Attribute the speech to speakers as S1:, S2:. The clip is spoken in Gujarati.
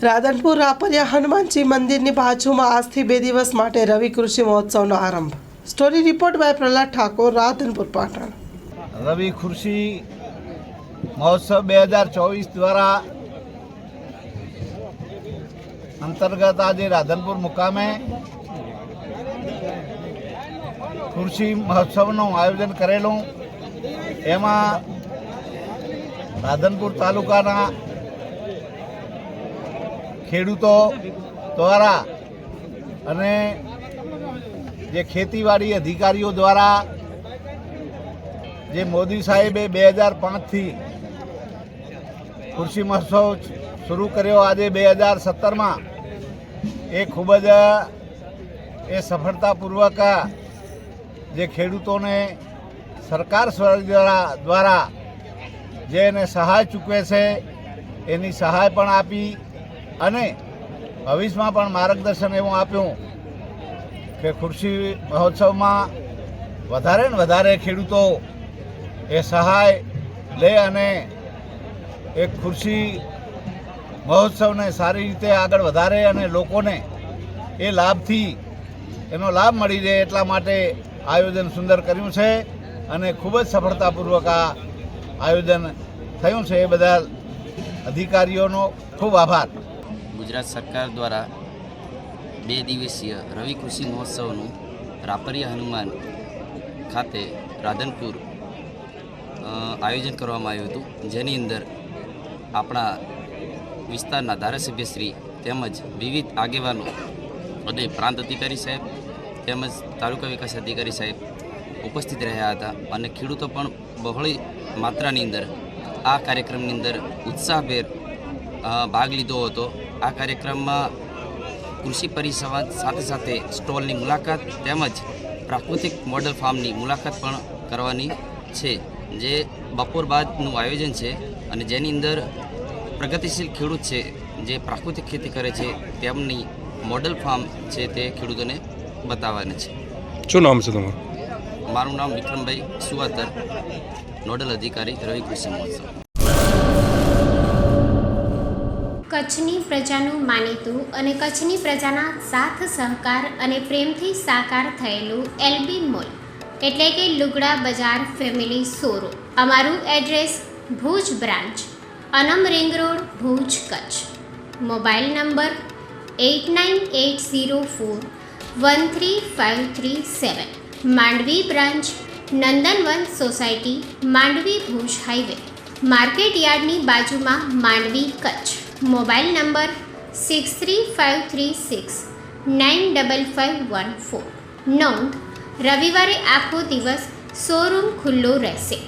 S1: રાધનપુર રાપરિયા હનુમાનજી મંદિરની બાજુમાં આજથી 2 દિવસ માટે રવિ કૃષિ મહોત્સવનો આરંભ। Story report by Prahlad Thakor, Radhanpur Patan.
S2: Ravi Krishi Mahotsav 2024 દ્વારા અંતર્ગત આજે રાધનપુર મુકામે કૃષિ મહોત્સવનું આયોજન કરેલું। એમાં રાધનપુર તાલુકાના ખેડૂતો દ્વારા અને જે ખેતીવાડી અધિકારીઓ દ્વારા જે મોદી સાહેબે 2005થી કૃષિ મહોત્સવ શરૂ કર્યો, આજે 2017માં એ ખૂબ જ સફળતાપૂર્વક જે ખેડૂતોને સરકાર દ્વારા જે એને સહાય ચૂકવે છે એની સહાય પણ આપી અને ભવિષ્યમાં પણ માર્ગદર્શન એવું આપ્યું કે કૃષિ મહોત્સવમાં વધારે ને વધારે ખેડૂતો એ સહાય લે અને એક કૃષિ મહોત્સવને સારી રીતે આગળ વધારે અને લોકોને એ લાભથી એનો લાભ મળી રહે એટલા માટે આયોજન સુંદર કર્યું છે અને ખૂબ જ સફળતાપૂર્વક આ આયોજન થયું છે। એ બધા અધિકારીઓનો ખૂબ આભાર।
S3: ગુજરાત સરકાર દ્વારા 2 દિવસીય રવિ કૃષિ મહોત્સવનું રાપરિયા હનુમાન ખાતે રાધનપુર આયોજન કરવામાં આવ્યું હતું, જેની અંદર આપણા વિસ્તારના ધારાસભ્યશ્રી તેમજ વિવિધ આગેવાનો અને પ્રાંત અધિકારી સાહેબ તેમજ તાલુકા વિકાસ અધિકારી સાહેબ ઉપસ્થિત રહ્યા હતા અને ખેડૂતો પણ બહોળી માત્રાની અંદર આ કાર્યક્રમની અંદર ઉત્સાહભેર ભાગ લીધો હતો। આ કાર્યક્રમમાં કૃષિ પરિસંવાદ સાથે સાથે સ્ટોલની મુલાકાત તેમજ પ્રાકૃતિક મોડલ ફાર્મની મુલાકાત પણ કરવાની છે, જે બપોર બાદનું આયોજન છે અને જેની અંદર પ્રગતિશીલ ખેડૂત છે જે પ્રાકૃતિક ખેતી કરે છે તેમની મોડલ ફાર્મ છે તે ખેડૂતોને બતાવવાના છે।
S4: શું નામ છે તમારું?
S3: મારું નામ વિક્રમભાઈ સુવાતર, નોડલ અધિકારી રવિ કૃષિ મહોત્સવ।
S5: કચ્છની પ્રજાનું માનીતું અને કચ્છની પ્રજાના સાથ સહકાર અને પ્રેમથી સાકાર થયેલું એલબી મોલ એટલે કે લુગડા બજાર ફેમિલી શોરૂમ। અમારું address Bhuj branch, Anam ring road, Bhuj, Kutch. Mobile number 8980413537। Mandvi branch, Nandanvan society, Mandvi, Bhuj highway, market યાર્ડની બાજુમાં, માંડવી, કચ્છ। Mobile number 6353695514। નોંધ: રવિવારે આખો દિવસ શોરૂમ ખુલ્લો રહેશે।